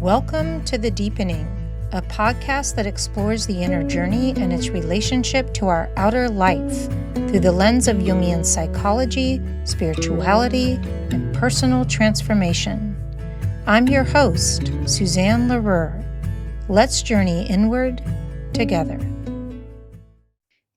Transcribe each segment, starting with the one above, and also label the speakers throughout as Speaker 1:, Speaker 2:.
Speaker 1: Welcome to The Deepening, a podcast that explores the inner journey and its relationship to our outer life through the lens of Jungian psychology, spirituality, and personal transformation. I'm your host, Suzanne Larue. Let's journey inward together.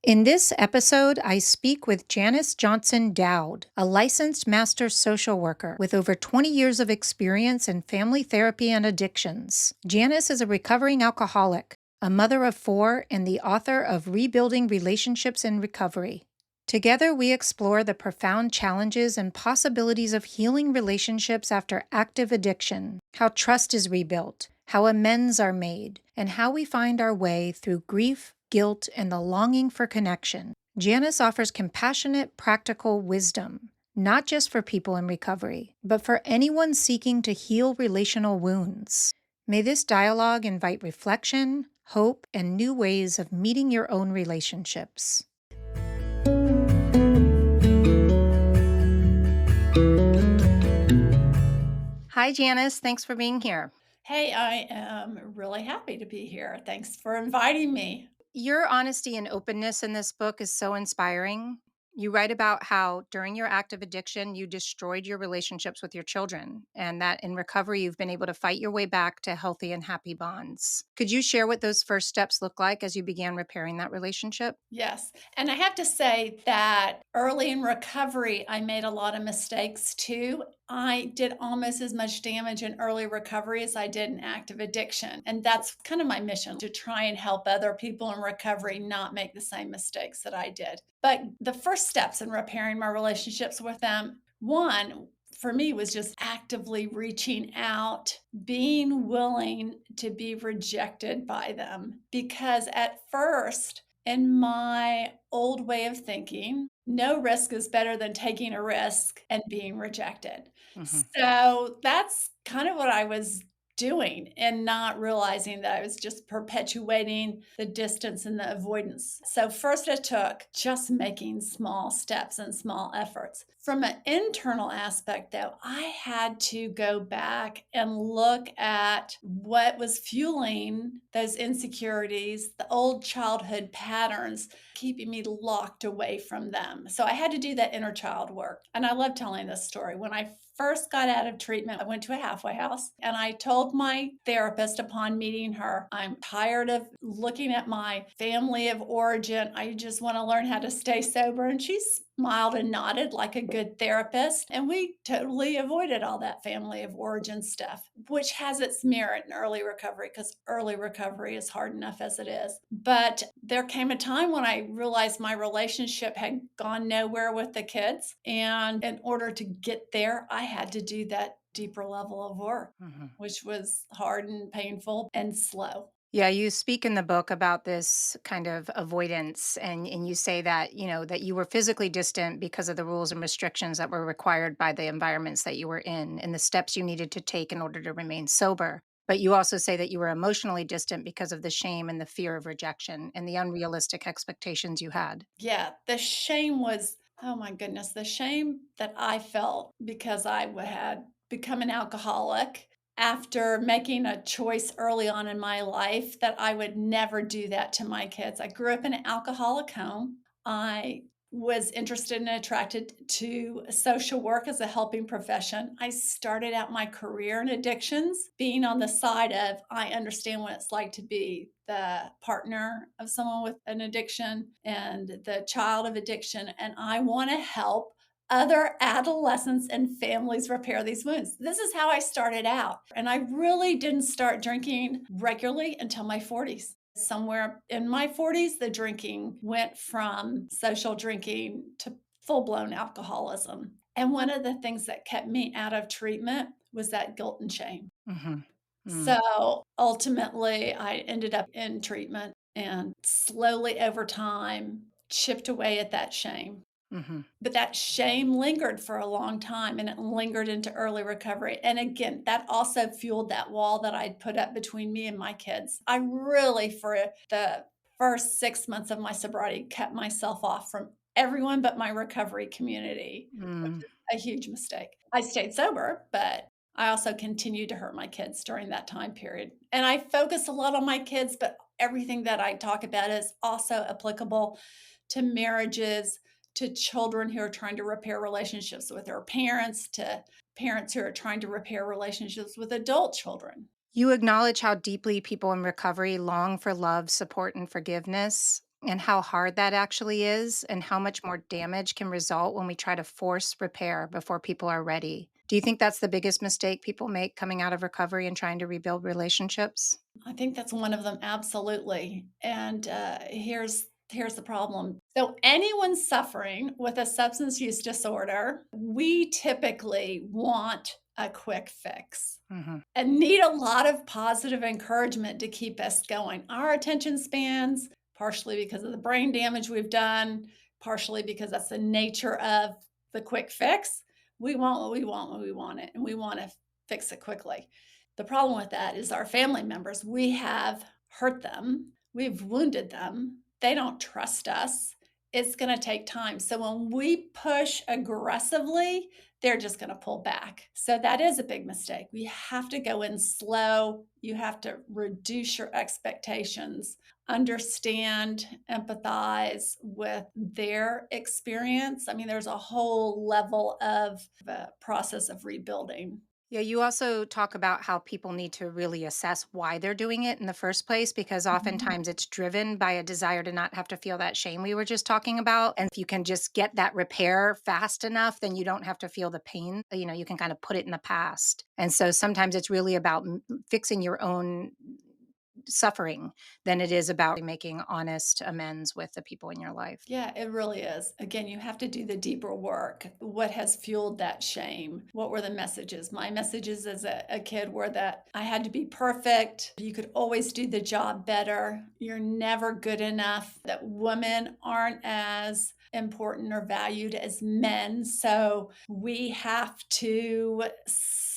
Speaker 1: In this episode, I speak with Janice Johnson Dowd, a licensed master social worker with over 20 years of experience in family therapy and addictions. Janice is a recovering alcoholic, a mother of 4, and the author of Rebuilding Relationships in Recovery. Together, we explore the profound challenges and possibilities of healing relationships after active addiction, how trust is rebuilt, how amends are made, and how we find our way through grief, guilt, and the longing for connection. Janice offers compassionate, practical wisdom, not just for people in recovery, but for anyone seeking to heal relational wounds. May this dialogue invite reflection, hope, and new ways of meeting your own relationships. Hi, Janice. Thanks for being here.
Speaker 2: Hey, I am really happy to be here. Thanks for inviting me.
Speaker 1: Your honesty and openness in this book is so inspiring. You write about how during your active addiction, you destroyed your relationships with your children, and that in recovery, you've been able to fight your way back to healthy and happy bonds. Could you share what those first steps look like as you began repairing that relationship?
Speaker 2: Yes. And I have to say that early in recovery, I made a lot of mistakes too. I did almost as much damage in early recovery as I did in active addiction. And that's kind of my mission, to try and help other people in recovery not make the same mistakes that I did. But the first steps in repairing my relationships with them, one, for me, was just actively reaching out, being willing to be rejected by them. Because at first, in my old way of thinking, no risk is better than taking a risk and being rejected.
Speaker 1: Mm-hmm.
Speaker 2: So that's kind of what I was doing and not realizing that I was just perpetuating the distance and the avoidance. So first it took just making small steps and small efforts. From an internal aspect though, I had to go back and look at what was fueling those insecurities, the old childhood patterns, keeping me locked away from them. So I had to do that inner child work. And I love telling this story. When I first got out of treatment, I went to a halfway house and I told my therapist upon meeting her, I'm tired of looking at my family of origin. I just want to learn how to stay sober. And she smiled and nodded like a good therapist. And we totally avoided all that family of origin stuff, which has its merit in early recovery because early recovery is hard enough as it is. But there came a time when I realized my relationship had gone nowhere with the kids. And in order to get there, I had to do that deeper level of work, which was hard and painful and slow.
Speaker 1: Yeah, you speak in the book about this kind of avoidance, and you say that, that you were physically distant because of the rules and restrictions that were required by the environments that you were in and the steps you needed to take in order to remain sober. But you also say that you were emotionally distant because of the shame and the fear of rejection and the unrealistic expectations you had.
Speaker 2: Yeah, the shame was, oh my goodness, the shame that I felt because I had become an alcoholic after making a choice early on in my life that I would never do that to my kids. I grew up in an alcoholic home. I was interested and attracted to social work as a helping profession. I started out my career in addictions, being on the side of, I understand what it's like to be the partner of someone with an addiction and the child of addiction. And I want to help other adolescents and families repair these wounds. This is how I started out. And I really didn't start drinking regularly until my 40s. Somewhere in my 40s, the drinking went from social drinking to full-blown alcoholism. And one of the things that kept me out of treatment was that guilt and shame.
Speaker 1: Mm-hmm.
Speaker 2: So ultimately, I ended up in treatment and slowly over time chipped away at that shame.
Speaker 1: Mm-hmm.
Speaker 2: But that shame lingered for a long time and it lingered into early recovery. And again, that also fueled that wall that I'd put up between me and my kids. I really, for the first 6 months of my sobriety, kept myself off from everyone but my recovery community, which
Speaker 1: Mm.
Speaker 2: is a huge mistake. I stayed sober, but I also continued to hurt my kids during that time period. And I focus a lot on my kids, but everything that I talk about is also applicable to marriages, to children who are trying to repair relationships with their parents, to parents who are trying to repair relationships with adult children.
Speaker 1: You acknowledge how deeply people in recovery long for love, support, and forgiveness, and how hard that actually is, and how much more damage can result when we try to force repair before people are ready. Do you think that's the biggest mistake people make coming out of recovery and trying to rebuild relationships?
Speaker 2: I think that's one of them, absolutely. And here's the problem. So anyone suffering with a substance use disorder, we typically want a quick fix
Speaker 1: Mhm.
Speaker 2: and need a lot of positive encouragement to keep us going. Our attention spans, partially because of the brain damage we've done, partially because that's the nature of the quick fix. We want what we want when we want it, and we want to fix it quickly. The problem with that is our family members, we have hurt them, we've wounded them, they don't trust us. It's going to take time. So when we push aggressively, they're just going to pull back. So that is a big mistake. We have to go in slow. You have to reduce your expectations, understand, empathize with their experience. I mean, there's a whole level of the process of rebuilding.
Speaker 1: Yeah, you also talk about how people need to really assess why they're doing it in the first place, because
Speaker 2: Mhm.
Speaker 1: oftentimes it's driven by a desire to not have to feel that shame we were just talking about. And if you can just get that repair fast enough, then you don't have to feel the pain. You can kind of put it in the past. And so sometimes it's really about fixing your own suffering than it is about making honest amends with the people in your life.
Speaker 2: Yeah, it really is. Again, you have to do the deeper work. What has fueled that shame? What were the messages? My messages as a kid were that I had to be perfect. You could always do the job better. You're never good enough. That women aren't as important or valued as men. So we have to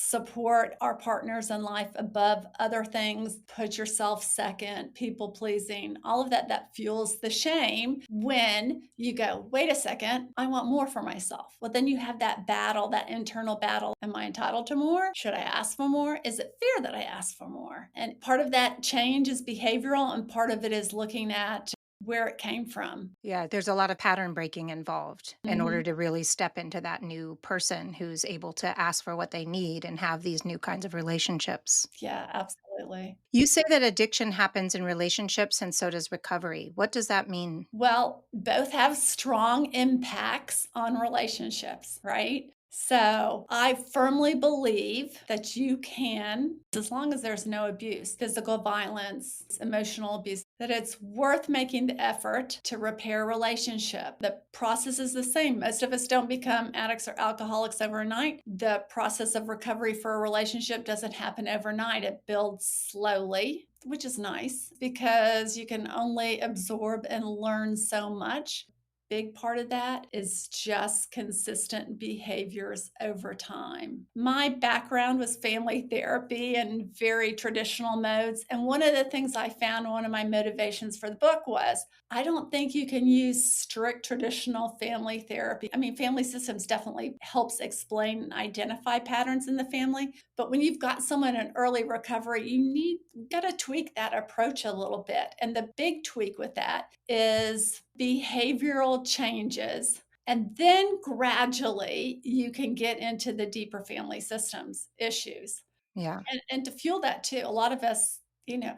Speaker 2: support our partners in life above other things, put yourself second, people pleasing, all of that that fuels the shame when you go, wait a second, I want more for myself. Well, then you have that battle, that internal battle. Am I entitled to more? Should I ask for more? Is it fair that I ask for more? And part of that change is behavioral, and part of it is looking at where it came from.
Speaker 1: Yeah, there's a lot of pattern breaking involved in order
Speaker 2: Mhm.
Speaker 1: to really step into that new person who's able to ask for what they need and have these new kinds of relationships.
Speaker 2: Yeah, absolutely.
Speaker 1: You say that addiction happens in relationships and so does recovery. What does that mean?
Speaker 2: Well, both have strong impacts on relationships, right? So I firmly believe that you can, as long as there's no abuse, physical violence, emotional abuse, that it's worth making the effort to repair a relationship. The process is the same. Most of us don't become addicts or alcoholics overnight. The process of recovery for a relationship doesn't happen overnight, it builds slowly, which is nice because you can only absorb and learn so much. Big part of that is just consistent behaviors over time. My background was family therapy and very traditional modes. And one of the things I found, one of my motivations for the book was I don't think you can use strict traditional family therapy. I mean, family systems definitely helps explain and identify patterns in the family, but when you've got someone in early recovery, you got to tweak that approach a little bit. And the big tweak with that is behavioral changes. And then gradually you can get into the deeper family systems issues.
Speaker 1: Yeah.
Speaker 2: And to fuel that too, a lot of us,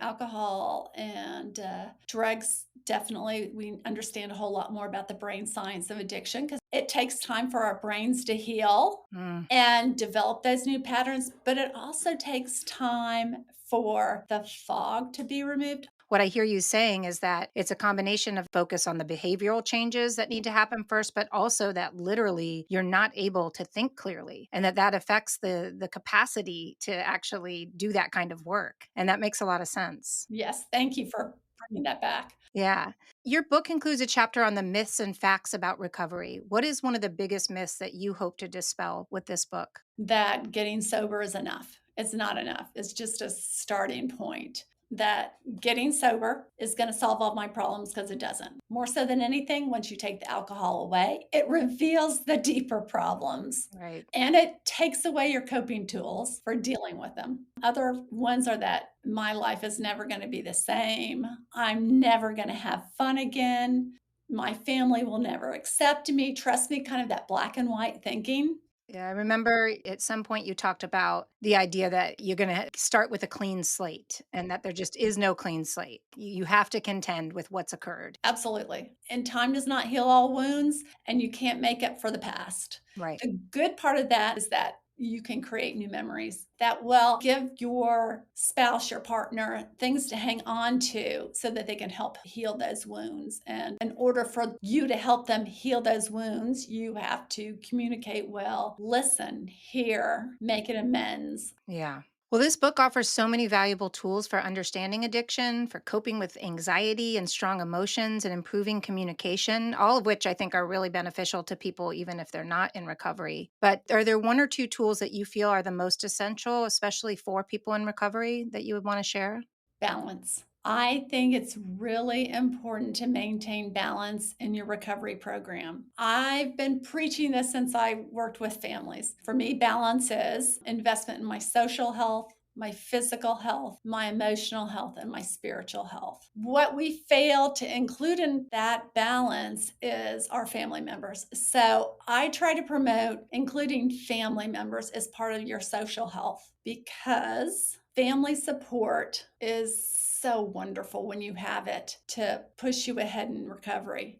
Speaker 2: alcohol and drugs, definitely, we understand a whole lot more about the brain science of addiction because it takes time for our brains to heal
Speaker 1: Mm.
Speaker 2: and develop those new patterns, but it also takes time for the fog to be removed.
Speaker 1: What I hear you saying is that it's a combination of focus on the behavioral changes that need to happen first, but also that literally you're not able to think clearly and that affects the capacity to actually do that kind of work. And that makes a lot of sense.
Speaker 2: Yes, thank you for bringing that back.
Speaker 1: Yeah. Your book includes a chapter on the myths and facts about recovery. What is one of the biggest myths that you hope to dispel with this book?
Speaker 2: That getting sober is enough. It's not enough. It's just a starting point. that getting sober is going to solve all my problems because it doesn't. More so than anything, once you take the alcohol away, it reveals the deeper problems
Speaker 1: Right.
Speaker 2: and it takes away your coping tools for dealing with them. Other ones are that my life is never going to be the same. I'm never going to have fun again. My family will never accept me. Trust me, kind of that black and white thinking.
Speaker 1: Yeah, I remember at some point you talked about the idea that you're going to start with a clean slate and that there just is no clean slate. You have to contend with what's occurred.
Speaker 2: Absolutely. And time does not heal all wounds, and you can't make up for the past.
Speaker 1: Right.
Speaker 2: The good part of that is that you can create new memories that will give your spouse, your partner, things to hang on to so that they can help heal those wounds. And in order for you to help them heal those wounds, you have to communicate well, listen, hear, make an amends.
Speaker 1: Yeah. Well, this book offers so many valuable tools for understanding addiction, for coping with anxiety and strong emotions, and improving communication, all of which I think are really beneficial to people, even if they're not in recovery. But are there one or two tools that you feel are the most essential, especially for people in recovery, that you would want to share?
Speaker 2: Balance. I think it's really important to maintain balance in your recovery program. I've been preaching this since I worked with families. For me, balance is investment in my social health, my physical health, my emotional health, and my spiritual health. What we fail to include in that balance is our family members. So I try to promote including family members as part of your social health because family support is so wonderful when you have it to push you ahead in recovery.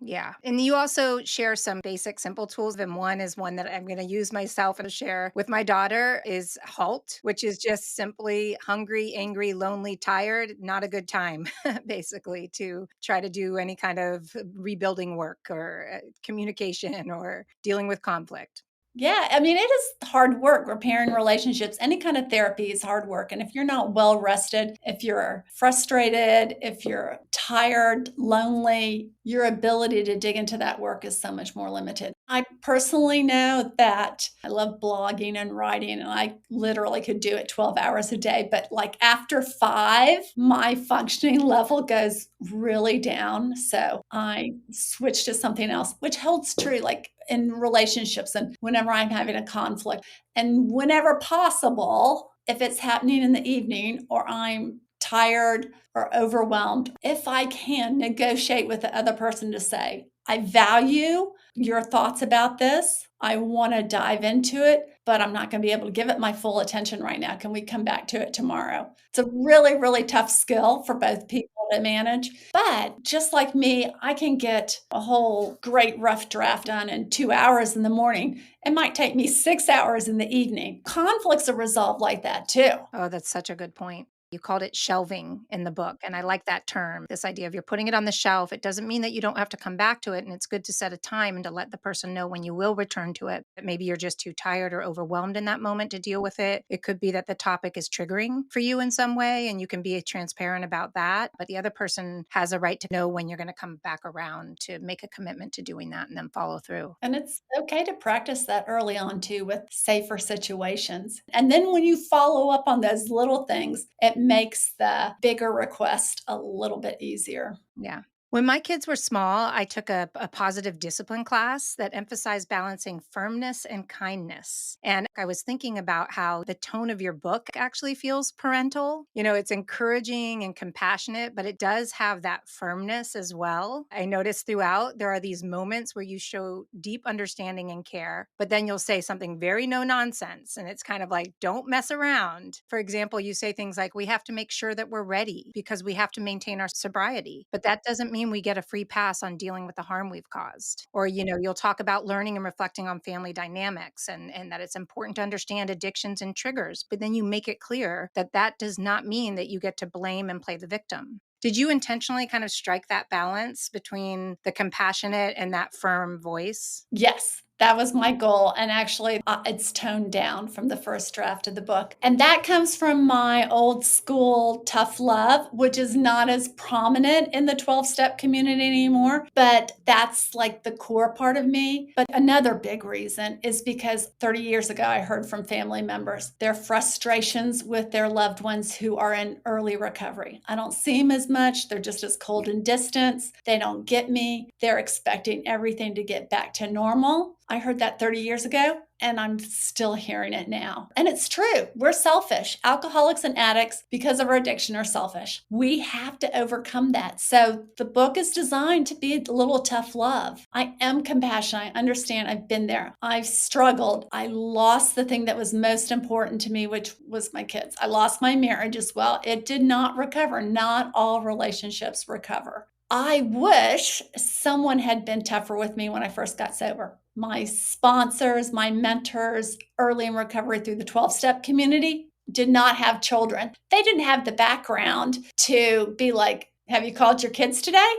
Speaker 1: Yeah. And you also share some basic, simple tools. And one is one that I'm going to use myself and share with my daughter is HALT, which is just simply hungry, angry, lonely, tired, not a good time, basically, to try to do any kind of rebuilding work or communication or dealing with conflict.
Speaker 2: Yeah, I mean, it is hard work repairing relationships. Any kind of therapy is hard work. And if you're not well rested, if you're frustrated, if you're tired, lonely, your ability to dig into that work is so much more limited. I personally know that I love blogging and writing, and I literally could do it 12 hours a day. But like after 5, my functioning level goes really down. So I switch to something else, which holds true. Like in relationships and whenever I'm having a conflict. And whenever possible, if it's happening in the evening or I'm tired or overwhelmed, if I can negotiate with the other person to say, I value your thoughts about this. I want to dive into it, but I'm not going to be able to give it my full attention right now. Can we come back to it tomorrow? It's a really, really tough skill for both people to manage. But just like me, I can get a whole great rough draft done in 2 hours in the morning. It might take me 6 hours in the evening. Conflicts are resolved like that too.
Speaker 1: Oh, that's such a good point. You called it shelving in the book, and I like that term. This idea of you're putting it on the shelf. It doesn't mean that you don't have to come back to it, and it's good to set a time and to let the person know when you will return to it. That maybe you're just too tired or overwhelmed in that moment to deal with it. It could be that the topic is triggering for you in some way, and you can be transparent about that. But the other person has a right to know when you're going to come back around to make a commitment to doing that and then follow through.
Speaker 2: And it's okay to practice that early on too with safer situations. And then when you follow up on those little things, it makes the bigger request a little bit easier.
Speaker 1: Yeah. When my kids were small, I took a positive discipline class that emphasized balancing firmness and kindness. And I was thinking about how the tone of your book actually feels parental. You know, it's encouraging and compassionate, but it does have that firmness as well. I noticed throughout there are these moments where you show deep understanding and care, but then you'll say something very no nonsense. And it's kind of like, don't mess around. For example, you say things like, we have to make sure that we're ready because we have to maintain our sobriety. But that doesn't mean we get a free pass on dealing with the harm we've caused. Or, you know, you'll talk about learning and reflecting on family dynamics and that it's important to understand addictions and triggers. But then you make it clear that that does not mean that you get to blame and play the victim. Did you intentionally kind of strike that balance between the compassionate and that firm voice?
Speaker 2: Yes. That was my goal, and actually, it's toned down from the first draft of the book, and that comes from my old school tough love, which is not as prominent in the 12-step community anymore, but that's, like, the core part of me. But another big reason is because 30 years ago, I heard from family members their frustrations with their loved ones who are in early recovery. I don't see them as much, they're just as cold and distant, they don't get me, they're expecting everything to get back to normal. I heard that 30 years ago, and I'm still hearing it now. And it's true. We're selfish. Alcoholics and addicts, because of our addiction, are selfish. We have to overcome that. So the book is designed to be a little tough love. I am compassionate. I understand. I've been there. I've struggled. I lost the thing that was most important to me, which was my kids. I lost my marriage as well. It did not recover. Not all relationships recover. I wish someone had been tougher with me when I first got sober. My sponsors, my mentors early in recovery through the 12-step community did not have children. They didn't have the background to be like, have you called your kids today?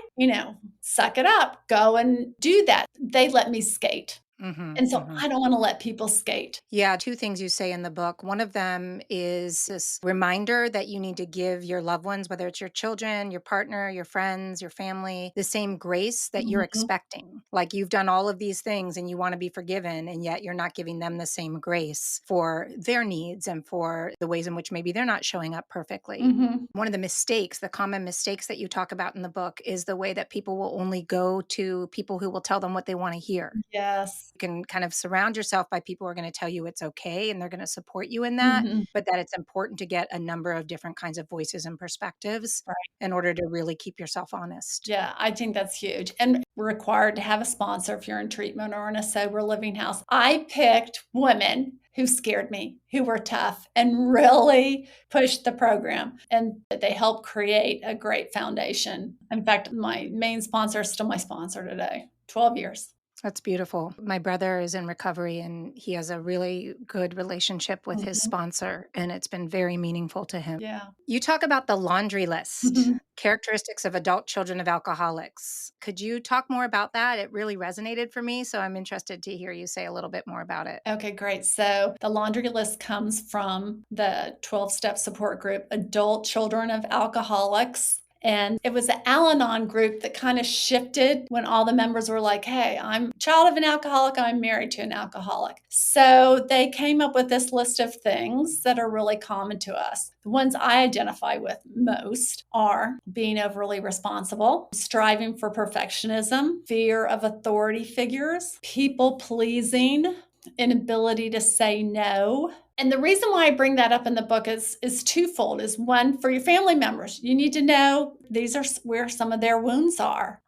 Speaker 2: Suck it up, go and do that. They let me skate.
Speaker 1: Mhm,
Speaker 2: And so
Speaker 1: mhm.
Speaker 2: I don't want to let people skate.
Speaker 1: Yeah, 2 things you say in the book. One of them is this reminder that you need to give your loved ones, whether it's your children, your partner, your friends, your family, the same grace that you're
Speaker 2: Mhm,
Speaker 1: expecting. Like you've done all of these things and you want to be forgiven, and yet you're not giving them the same grace for their needs and for the ways in which maybe they're not showing up perfectly.
Speaker 2: mhm.
Speaker 1: One of the mistakes, the common mistakes that you talk about in the book is the way that people will only go to people who will tell them what they want to hear.
Speaker 2: Yes.
Speaker 1: You can kind of surround yourself by people who are going to tell you it's okay and they're going to support you in that,
Speaker 2: Mhm.
Speaker 1: but that it's important to get a number of different kinds of voices and perspectives in order to really keep yourself honest.
Speaker 2: Yeah, I think that's huge. And we're required to have a sponsor if you're in treatment or in a sober living house. I picked women who scared me, who were tough and really pushed the program. And they helped create a great foundation. In fact, my main sponsor is still my sponsor today, 12 years.
Speaker 1: That's beautiful. My brother is in recovery and he has a really good relationship with his
Speaker 2: Mhm.
Speaker 1: sponsor, and it's been very meaningful to him.
Speaker 2: Yeah.
Speaker 1: You talk about the laundry list,
Speaker 2: Mhm.
Speaker 1: characteristics of adult children of alcoholics. Could you talk more about that? It really resonated for me, so I'm interested to hear you say a little bit more about it.
Speaker 2: Okay, great. So the laundry list comes from the 12-step support group, Adult Children of Alcoholics. And it was the Al Anon group that kind of shifted when all the members were like, hey, I'm a child of an alcoholic, I'm married to an alcoholic. So they came up with this list of things that are really common to us. The ones I identify with most are being overly responsible, striving for perfectionism, fear of authority figures, people pleasing, inability to say no. And the reason why I bring that up in the book is twofold. Is one, for your family members, you need to know these are where some of their wounds are,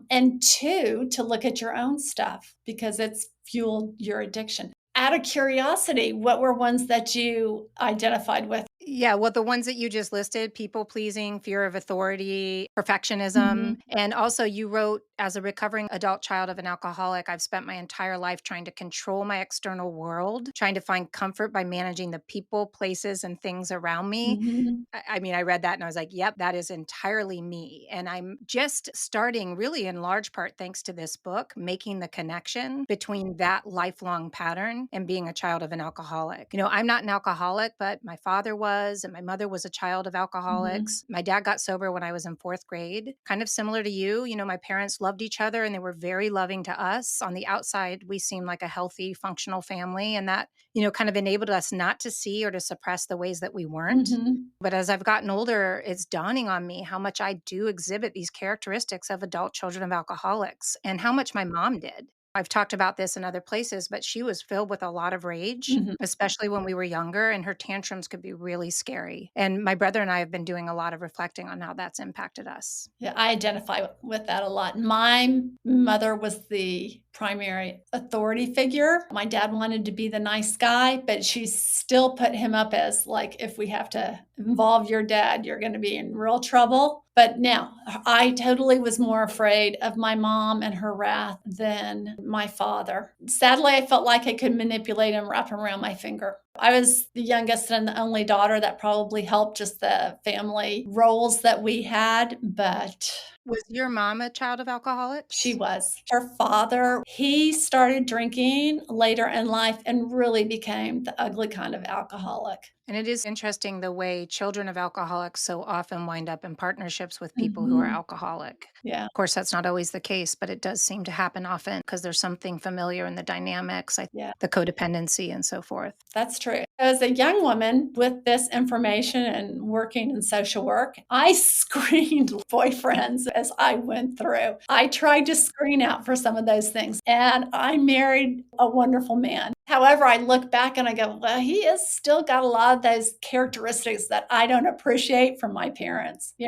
Speaker 2: and two, to look at your own stuff because it's fueled your addiction. Out of curiosity, what were ones that you identified with?
Speaker 1: Yeah, well, the ones that you just listed, people pleasing, fear of authority, perfectionism.
Speaker 2: Mhm,
Speaker 1: And also, you wrote, as a recovering adult child of an alcoholic, I've spent my entire life trying to control my external world, trying to find comfort by managing the people, places, and things around me.
Speaker 2: mhm,
Speaker 1: I mean, I read that and I was like, yep, that is entirely me. And I'm just starting, really, in large part, thanks to this book, making the connection between that lifelong pattern and being a child of an alcoholic. I'm not an alcoholic, but my father was, and my mother was a child of
Speaker 2: mhm,
Speaker 1: alcoholics. My dad got sober when I was in fourth grade, kind of similar to you. My parents loved each other and they were very loving to us. On the outside, we seemed like a healthy, functional family. And that, kind of enabled us not to see or to suppress the ways that we weren't.
Speaker 2: mhm,
Speaker 1: But as I've gotten older, it's dawning on me how much I do exhibit these characteristics of adult children of alcoholics and how much my mom did. I've talked about this in other places, but she was filled with a lot of rage,
Speaker 2: mhm.
Speaker 1: especially when we were younger, and her tantrums could be really scary. And my brother and I have been doing a lot of reflecting on how that's impacted us.
Speaker 2: Yeah, I identify with that a lot. My mother was the primary authority figure. My dad wanted to be the nice guy, but she still put him up as like, if we have to involve your dad, you're going to be in real trouble. But now I totally was more afraid of my mom and her wrath than my father. Sadly, I felt like I could manipulate him, wrap him around my finger. I was the youngest and the only daughter. That probably helped, just the family roles that we had, but
Speaker 1: Was your mom a child of
Speaker 2: she
Speaker 1: alcoholics?
Speaker 2: was. Her father, he started drinking later in life and really became the ugly kind of alcoholic.
Speaker 1: And it is interesting the way children of alcoholics so often wind up in partnerships with people who are
Speaker 2: Mhm.
Speaker 1: alcoholic.
Speaker 2: Yeah,
Speaker 1: Of course, that's not always the case, but it does seem to happen often because there's something familiar in the dynamics, like
Speaker 2: yeah.
Speaker 1: the codependency and so forth.
Speaker 2: That's true. As a young woman with this information and working in social work, I screened boyfriends as I went through. I tried to screen out for some of those things, and I married a wonderful man. However, I look back and I go, well, he has still got a lot of those characteristics that I don't appreciate from my parents. Yeah.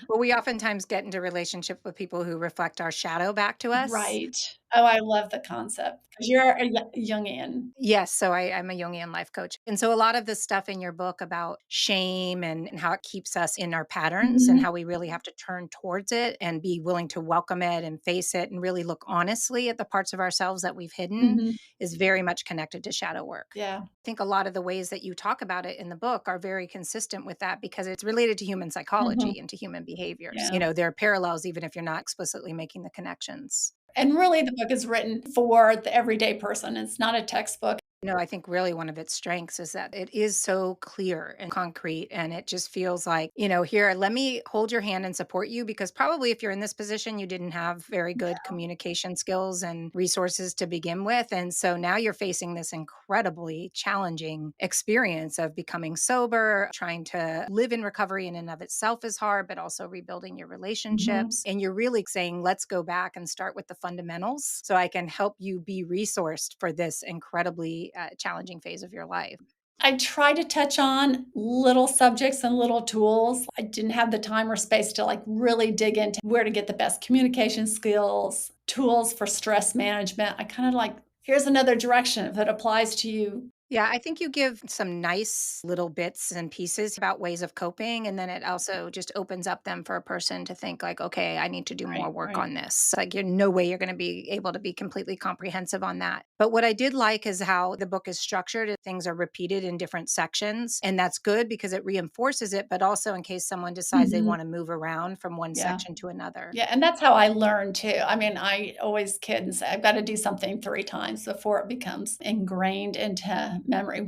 Speaker 1: Well, we oftentimes get into relationship with people who reflect our shadow back to us.
Speaker 2: Right. Oh, I love the concept because you're a Jungian.
Speaker 1: Yes, so I'm a Jungian life coach. And so a lot of this stuff in your book about shame and how it keeps us in our patterns and
Speaker 2: Mhm,
Speaker 1: how we really have to turn towards it and be willing to welcome it and face it and really look honestly at the parts of ourselves that we've hidden
Speaker 2: mhm.
Speaker 1: is very much connected to shadow work.
Speaker 2: Yeah.
Speaker 1: I think a lot of the ways that you talk about it in the book are very consistent with that because it's related to human psychology
Speaker 2: Mhm.
Speaker 1: and to human behaviors.
Speaker 2: Yeah.
Speaker 1: There are parallels even if you're not explicitly making the connections.
Speaker 2: And really, the book is written for the everyday person. It's not a textbook.
Speaker 1: I think really one of its strengths is that it is so clear and concrete. And it just feels like, here, let me hold your hand and support you because probably if you're in this position, you didn't have very good communication skills and resources to begin with. And so now you're facing this incredibly challenging experience of becoming sober, trying to live in recovery in and of itself is hard, but also rebuilding your
Speaker 2: Mhm.
Speaker 1: relationships. And you're really saying, let's go back and start with the fundamentals so I can help you be resourced for this incredibly challenging phase of your life.
Speaker 2: I try to touch on little subjects and little tools. I didn't have the time or space to like really dig into where to get the best communication skills, tools for stress management. I kind of like, here's another direction if it applies to you.
Speaker 1: Yeah, I think you give some nice little bits and pieces about ways of coping. And then it also just opens up them for a person to think, like, okay, I need to do more
Speaker 2: Right,
Speaker 1: work
Speaker 2: right.
Speaker 1: on this. Like, you're no way you're going to be able to be completely comprehensive on that. But what I did like is how the book is structured. Things are repeated in different sections. And that's good because it reinforces it, but also in case someone decides they
Speaker 2: Mhm.
Speaker 1: want to move around from one
Speaker 2: Yeah.
Speaker 1: section to another.
Speaker 2: Yeah, and that's how I learn too. I mean, I always kid and say, I've got to do something 3 times before it becomes ingrained into memory.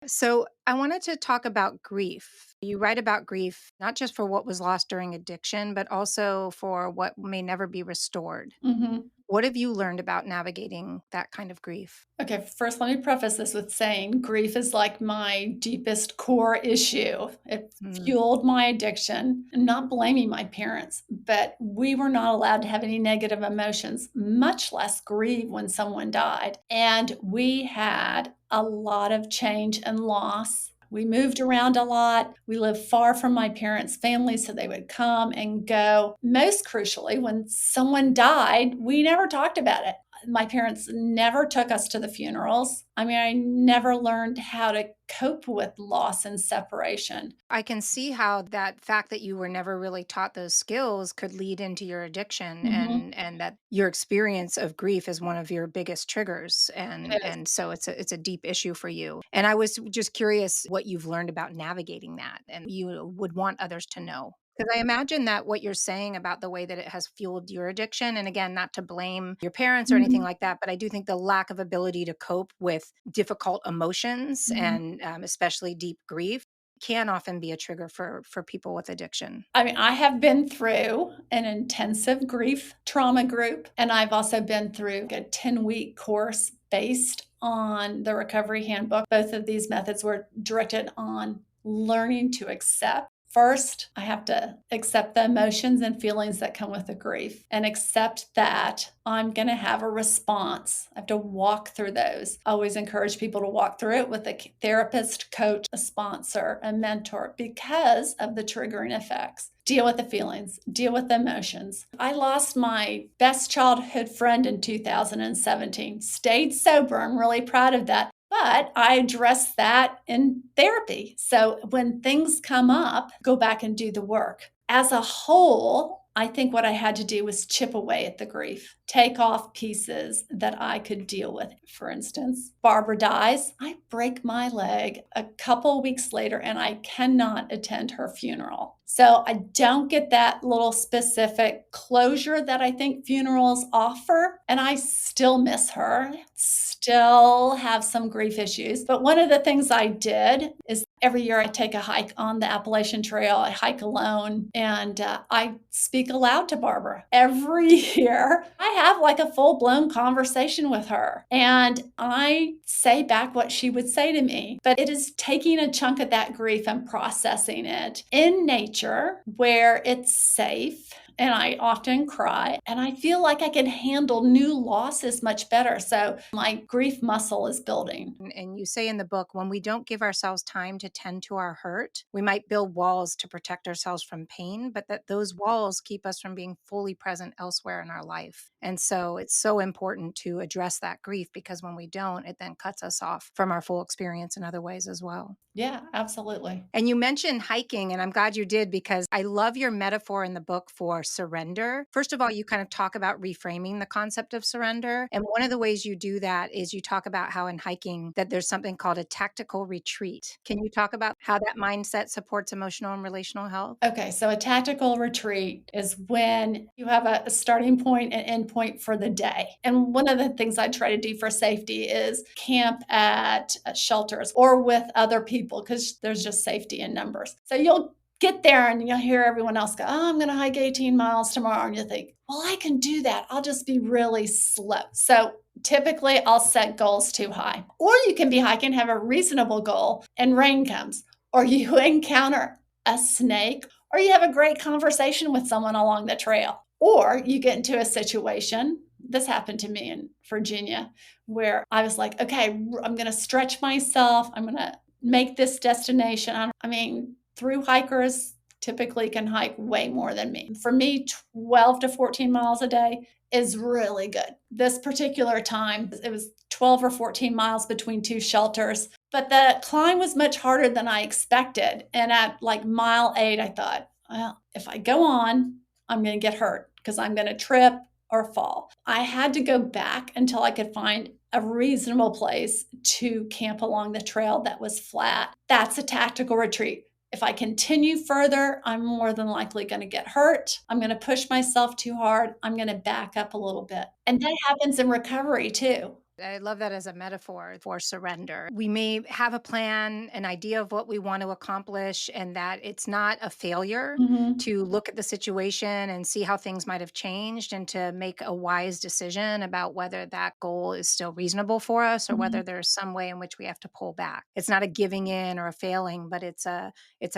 Speaker 1: So, I wanted to talk about grief. You write about grief, not just for what was lost during addiction, but also for what may never be restored.
Speaker 2: Mhm.
Speaker 1: What have you learned about navigating that kind of grief?
Speaker 2: Okay, first, let me preface this with saying grief is like my deepest core issue. It
Speaker 1: Mm.
Speaker 2: fueled my addiction. I'm not blaming my parents, but we were not allowed to have any negative emotions, much less grieve when someone died. And we had a lot of change and loss. We moved around a lot. We lived far from my parents' family, so they would come and go. Most crucially, when someone died, we never talked about it. My parents never took us to the funerals. I mean, I never learned how to cope with loss and separation.
Speaker 1: I can see how that fact that you were never really taught those skills could lead into your addiction
Speaker 2: Mhm.
Speaker 1: and that your experience of grief is one of your biggest triggers
Speaker 2: It is.
Speaker 1: and so it's a deep issue for you. And I was just curious what you've learned about navigating that and you would want others to know. Because I imagine that what you're saying about the way that it has fueled your addiction, and again, not to blame your parents or anything
Speaker 2: Mhm.
Speaker 1: like that, but I do think the lack of ability to cope with difficult emotions
Speaker 2: Mhm.
Speaker 1: and especially deep grief can often be a trigger for people with addiction.
Speaker 2: I mean, I have been through an intensive grief trauma group, and I've also been through a 10-week course based on the recovery handbook. Both of these methods were directed on learning to accept. First, I have to accept the emotions and feelings that come with the grief and accept that I'm going to have a response. I have to walk through those. I always encourage people to walk through it with a therapist, coach, a sponsor, a mentor because of the triggering effects. Deal with the feelings, deal with the emotions. I lost my best childhood friend in 2017, stayed sober. I'm really proud of that. But I addressed that in therapy. So when things come up, go back and do the work. As a whole, I think what I had to do was chip away at the grief. take off pieces that I could deal with. For instance, Barbara dies, I break my leg a couple weeks later and I cannot attend her funeral. So I don't get that little specific closure that I think funerals offer. And I still miss her, still have some grief issues. But one of the things I did is every year I take a hike on the Appalachian Trail. I hike alone and I speak aloud to Barbara. Every year I have like a full blown conversation with her and I say back what she would say to me. But it is taking a chunk of that grief and processing it in nature where it's safe. And I often cry and I feel like I can handle new losses much better. So my grief muscle is building.
Speaker 1: And you say in the book, when we don't give ourselves time to tend to our hurt, we might build walls to protect ourselves from pain, but that those walls keep us from being fully present elsewhere in our life. And so it's so important to address that grief because when we don't, it then cuts us off from our full experience in other ways as well.
Speaker 2: Yeah, absolutely.
Speaker 1: And you mentioned hiking, and I'm glad you did because I love your metaphor in the book for surrender. First of all, you kind of talk about reframing the concept of surrender. And one of the ways you do that is you talk about how in hiking that there's something called a tactical retreat. Can you talk about how that mindset supports emotional and relational health?
Speaker 2: Okay, so a tactical retreat is when you have a starting point and end point for the day. And one of the things I try to do for safety is camp at shelters or with other people because there's just safety in numbers. So you'll get there and you'll hear everyone else go, oh, I'm going to hike 18 miles tomorrow. And you think, well, I can do that. I'll just be really slow. So typically I'll set goals too high. Or you can be hiking, have a reasonable goal, and rain comes, or you encounter a snake, or you have a great conversation with someone along the trail, or you get into a situation. This happened to me in Virginia where I was like, okay, I'm going to stretch myself. I'm going to make this destination. I mean, through hikers typically can hike way more than me. For me, 12 to 14 miles a day is really good. This particular time, it was 12 or 14 miles between two shelters, but the climb was much harder than I expected. And at like mile 8, I thought, well, if I go on, I'm going to get hurt because I'm going to trip or fall. I had to go back until I could find a reasonable place to camp along the trail that was flat. That's a tactical retreat. If I continue further, I'm more than likely going to get hurt. I'm going to push myself too hard. I'm going to back up a little bit. And that happens in recovery too.
Speaker 1: I love that as a metaphor for surrender. We may have a plan, an idea of what we want to accomplish, and that it's not a failure
Speaker 2: Mhm.
Speaker 1: to look at the situation and see how things might have changed and to make a wise decision about whether that goal is still reasonable for us or whether
Speaker 2: Mhm.
Speaker 1: there's some way in which we have to pull back. It's not a giving in or a failing, but it's a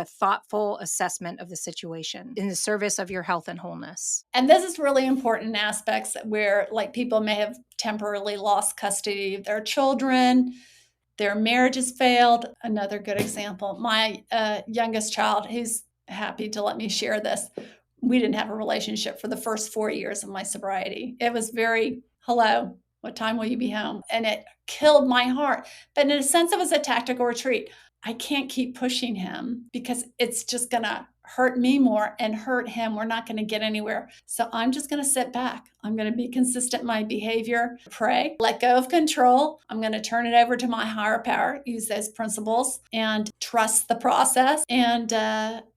Speaker 1: thoughtful assessment of the situation in the service of your health and wholeness.
Speaker 2: And this is really important in aspects where like people may have temporarily lost custody of their children, their marriage has failed. Another good example, my youngest child, who's happy to let me share this, we didn't have a relationship for the first 4 years of my sobriety. It was very, hello, what time will you be home? And it killed my heart. But in a sense, it was a tactical retreat. I can't keep pushing him because it's just going to hurt me more and hurt him. We're not going to get anywhere. So I'm just going to sit back. I'm going to be consistent in my behavior, pray, let go of control. I'm going to turn it over to my higher power, use those principles and trust the process. And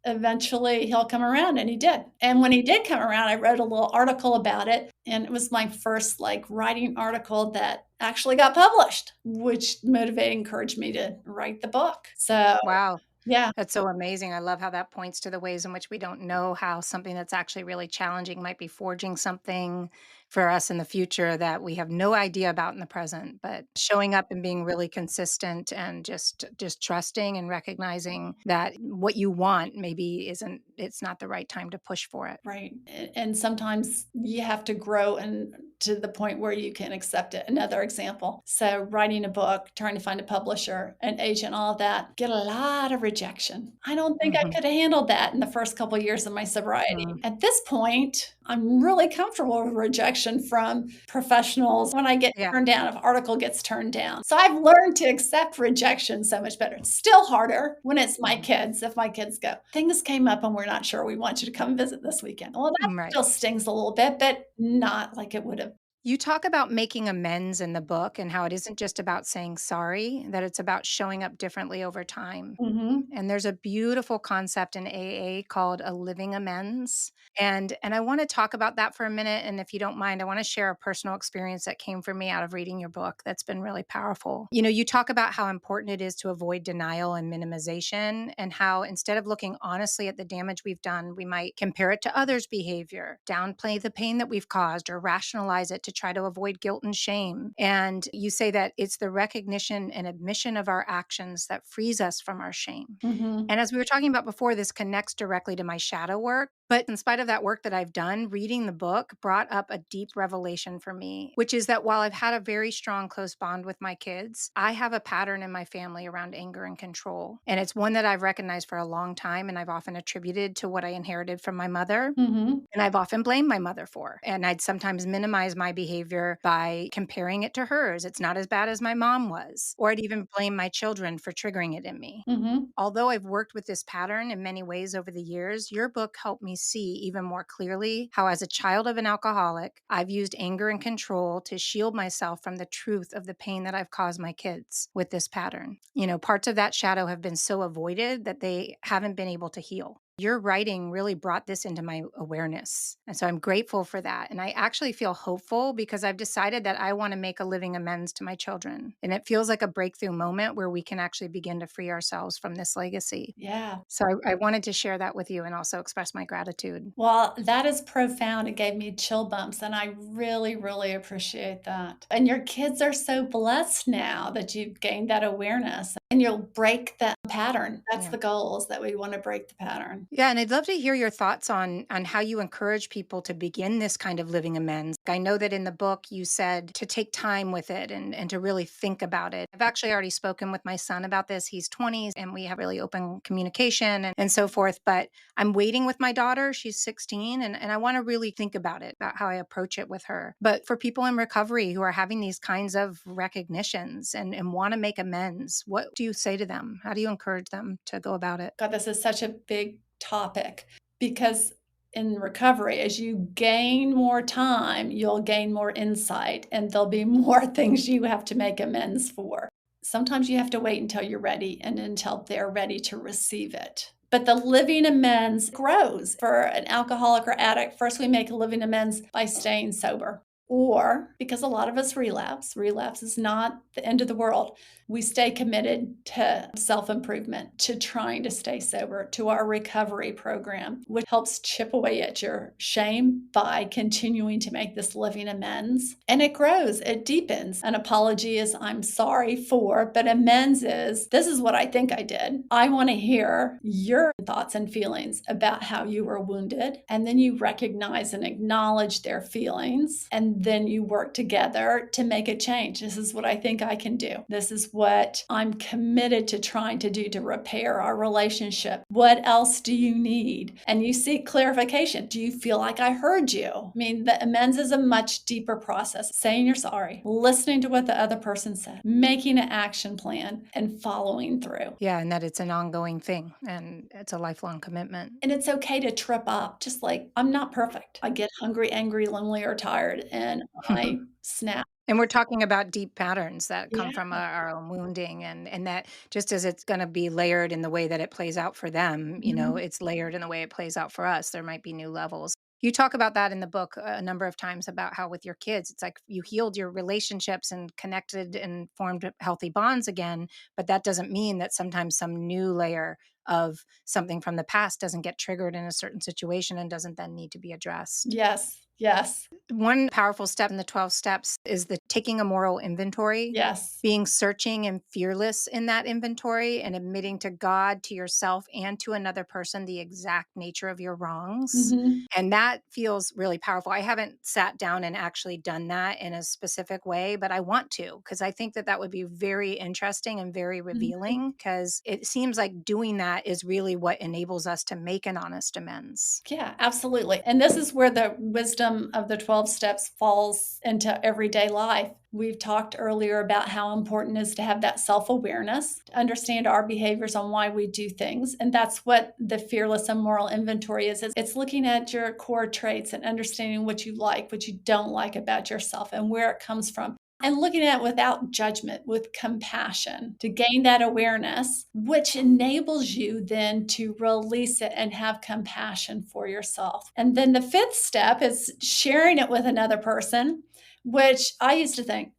Speaker 2: eventually he'll come around, and he did. And when he did come around, I wrote a little article about it. And it was my first like writing article that actually got published, which motivated, encouraged me to write the book. So
Speaker 1: Wow.
Speaker 2: yeah.
Speaker 1: That's so amazing. I love how that points to the ways in which we don't know how something that's actually really challenging might be forging something for us in the future that we have no idea about in the present. But showing up and being really consistent and just trusting and recognizing that what you want maybe isn't it's not the right time to push for it.
Speaker 2: Right. And sometimes you have to grow and to the point where you can accept it. Another example. So writing a book, trying to find a publisher, an agent, all of that, get a lot of rejection. I don't think I
Speaker 1: Mhm.
Speaker 2: could have handled that in the first couple of years of my sobriety.
Speaker 1: Mm.
Speaker 2: At this point, I'm really comfortable with rejection from professionals when I get
Speaker 1: Yeah.
Speaker 2: turned down, if article gets turned down. So I've learned to accept rejection so much better. It's still harder when it's my
Speaker 1: Mhm.
Speaker 2: kids. If my kids go, things came up and we're not sure, we want you to come visit this weekend. Well, that
Speaker 1: Right.
Speaker 2: still stings a little bit, but not like it would have
Speaker 1: You talk about making amends in the book and how it isn't just about saying sorry, that it's about showing up differently over time.
Speaker 2: Mhm.
Speaker 1: And there's a beautiful concept in AA called a living amends. And I want to talk about that for a minute. And if you don't mind, I want to share a personal experience that came for me out of reading your book that's been really powerful. You talk about how important it is to avoid denial and minimization, and how instead of looking honestly at the damage we've done, we might compare it to others' behavior, downplay the pain that we've caused, or rationalize it to try to avoid guilt and shame. And you say that it's the recognition and admission of our actions that frees us from our shame.
Speaker 2: Mhm.
Speaker 1: And as we were talking about before, this connects directly to my shadow work. But in spite of that work that I've done, reading the book brought up a deep revelation for me, which is that while I've had a very strong, close bond with my kids, I have a pattern in my family around anger and control. And it's one that I've recognized for a long time. And I've often attributed to what I inherited from my mother.
Speaker 2: Mhm.
Speaker 1: And I've often blamed my mother for. And I'd sometimes minimize my behavior by comparing it to hers. It's not as bad as my mom was. Or I'd even blame my children for triggering it in me.
Speaker 2: Mhm.
Speaker 1: Although I've worked with this pattern in many ways over the years, your book helped me see even more clearly how, as a child of an alcoholic, I've used anger and control to shield myself from the truth of the pain that I've caused my kids with this pattern. Parts of that shadow have been so avoided that they haven't been able to heal. Your writing really brought this into my awareness. And so I'm grateful for that. And I actually feel hopeful because I've decided that I want to make a living amends to my children. And it feels like a breakthrough moment where we can actually begin to free ourselves from this legacy.
Speaker 2: Yeah.
Speaker 1: So I wanted to share that with you and also express my gratitude.
Speaker 2: Well, that is profound. It gave me chill bumps, and I really, really appreciate that. And your kids are so blessed now that you've gained that awareness and you'll break that pattern. That's
Speaker 1: Yeah.
Speaker 2: the goal, is that we want to break the pattern.
Speaker 1: Yeah, and I'd love to hear your thoughts on how you encourage people to begin this kind of living amends. I know that in the book you said to take time with it and to really think about it. I've actually already spoken with my son about this. He's 20 and we have really open communication and so forth. But I'm waiting with my daughter. She's 16 and I want to really think about it, about how I approach it with her. But for people in recovery who are having these kinds of recognitions and want to make amends, what do you say to them? How do you encourage them to go about it?
Speaker 2: God, this is such a big topic because in recovery, as you gain more time, you'll gain more insight and there'll be more things you have to make amends for. Sometimes you have to wait until you're ready and until they're ready to receive it. But the living amends grows. For an alcoholic or addict, first we make a living amends by staying sober. Or because a lot of us relapse, relapse is not the end of the world. We stay committed to self improvement, to trying to stay sober, to our recovery program, which helps chip away at your shame by continuing to make this living amends. And it grows, it deepens. An apology is, I'm sorry for, but amends is, this is what I think I did. I want to hear your thoughts and feelings about how you were wounded. And then you recognize and acknowledge their feelings. And then you work together to make a change. This is what I think I can do. This is what I'm committed to trying to do to repair our relationship. What else do you need? And you seek clarification. Do you feel like I heard you? I mean, the amends is a much deeper process. Saying you're sorry, listening to what the other person said, making an action plan, and following through.
Speaker 1: Yeah, and that it's an ongoing thing and it's a lifelong commitment.
Speaker 2: And it's okay to trip up. Just like, I'm not perfect. I get hungry, angry, lonely, or tired, and I snap.
Speaker 1: And we're talking about deep patterns that
Speaker 2: Yeah.
Speaker 1: come from our own wounding and that just as it's gonna be layered in the way that it plays out for them,
Speaker 2: Mhm.
Speaker 1: it's layered in the way it plays out for us. There might be new levels. You talk about that in the book a number of times about how with your kids, it's like you healed your relationships and connected and formed healthy bonds again, but that doesn't mean that sometimes some new layer of something from the past doesn't get triggered in a certain situation and doesn't then need to be addressed.
Speaker 2: Yes. Yes.
Speaker 1: One powerful step in the 12 steps is the taking a moral inventory,
Speaker 2: Yes.
Speaker 1: being searching and fearless in that inventory and admitting to God, to yourself, and to another person the exact nature of your wrongs.
Speaker 2: Mhm.
Speaker 1: And that feels really powerful. I haven't sat down and actually done that in a specific way, but I want to because I think that that would be very interesting and very
Speaker 2: Mhm.
Speaker 1: revealing because it seems like doing that is really what enables us to make an honest amends.
Speaker 2: Yeah, absolutely. And this is where the wisdom wisdom of the 12 steps falls into everyday life. We've talked earlier about how important it is to have that self-awareness, to understand our behaviors on why we do things. And that's what the Fearless and Moral Inventory is. It's looking at your core traits and understanding what you like, what you don't like about yourself, and where it comes from. And looking at it without judgment, with compassion, to gain that awareness, which enables you then to release it and have compassion for yourself. And then the fifth step is sharing it with another person, which I used to think,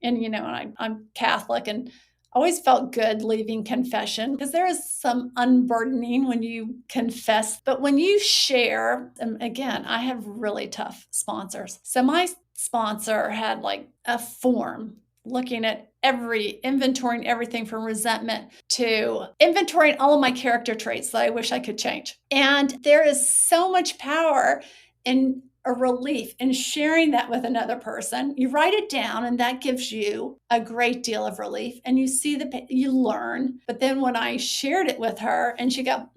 Speaker 2: and I'm Catholic and always felt good leaving confession because there is some unburdening when you confess. But when you share, and again, I have really tough sponsors. So my sponsor had like a form looking at inventorying everything from resentment to inventorying all of my character traits that I wish I could change. And there is so much power in a relief in sharing that with another person. You write it down and that gives you a great deal of relief, and you learn. But then when I shared it with her and she go,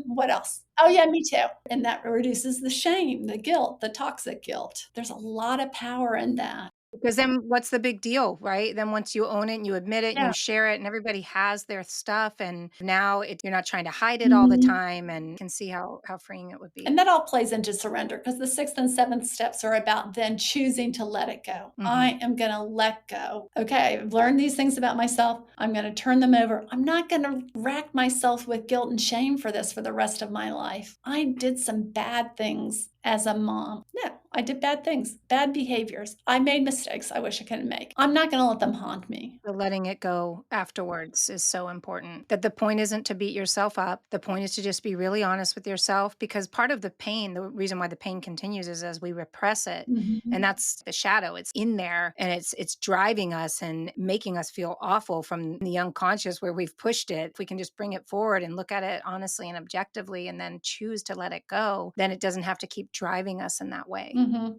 Speaker 2: what else? Oh yeah, me too. And that reduces the shame, the guilt, the toxic guilt. There's a lot of power in that.
Speaker 1: Because then what's the big deal, right? Then once you own it and you admit it and
Speaker 2: Yeah.
Speaker 1: you share it and everybody has their stuff, and now you're not trying to hide it all the
Speaker 2: Mhm.
Speaker 1: time, and can see how freeing it would be.
Speaker 2: And that all plays into surrender because the sixth and seventh steps are about then choosing to let it go. I am going to let go. Okay, I've learned these things about myself. I'm going to turn them over. I'm not going to rack myself with guilt and shame for this for the rest of my life. I did some bad things as a mom. No, I did bad things, bad behaviors. I made mistakes I wish I couldn't make. I'm not going to let them haunt me.
Speaker 1: The letting it go afterwards is so important. That the point isn't to beat yourself up. The point is to just be really honest with yourself, because part of the pain, the reason why the pain continues is as we repress it. And that's the shadow. It's in there and it's driving us and making us feel awful from the unconscious where we've pushed it. If we can just bring it forward and look at it honestly and objectively and then choose to let it go, then it doesn't have to keep driving us in that way.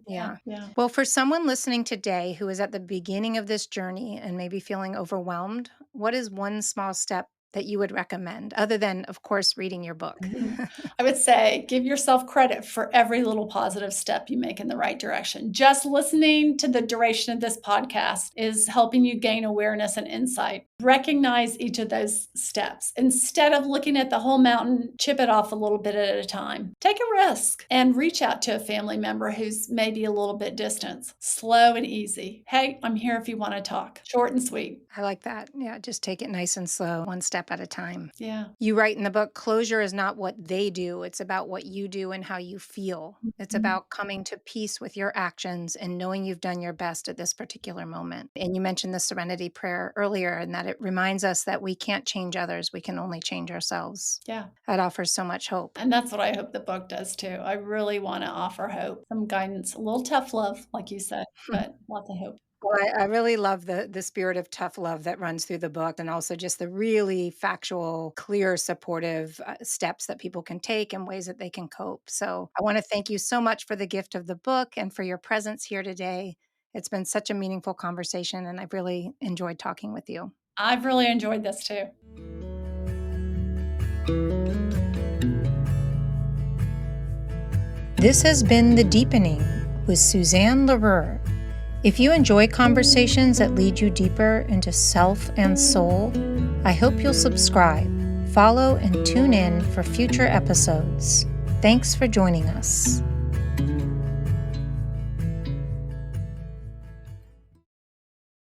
Speaker 1: Yeah. Well, for someone listening today who is at the beginning of this journey and maybe feeling overwhelmed, what is one small step that you would recommend other than, of course, reading your book?
Speaker 2: I would say give yourself credit for every little positive step you make in the right direction. Just listening to the duration of this podcast is helping you gain awareness and insight. Recognize each of those steps. Instead of looking at the whole mountain, chip it off a little bit at a time. Take a risk and reach out to a family member who's maybe a little bit distant. Slow and easy. Hey, I'm here if you want to talk. Short and sweet.
Speaker 1: I like that. Yeah, just take it nice and slow, one step at a time.
Speaker 2: Yeah.
Speaker 1: You write in the book, closure is not what they do. It's about what you do and how you feel. It's about coming to peace with your actions and knowing you've done your best at this particular moment. And you mentioned the serenity prayer earlier, and that it reminds us that we can't change others. We can only change ourselves.
Speaker 2: Yeah.
Speaker 1: That offers so much hope.
Speaker 2: And that's what I hope the book does too. I really want to offer hope, some guidance, a little tough love, like you said, but lots of hope.
Speaker 1: Well, I really love the spirit of tough love that runs through the book, and also just the really factual, clear, supportive steps that people can take and ways that they can cope. So I want to thank you so much for the gift of the book and for your presence here today. It's been such a meaningful conversation, and I've really enjoyed talking with you.
Speaker 2: I've really enjoyed this too.
Speaker 1: This has been The Deepening with Suzanne Larue. If you enjoy conversations that lead you deeper into self and soul, I hope you'll subscribe, follow, and tune in for future episodes. Thanks for joining us.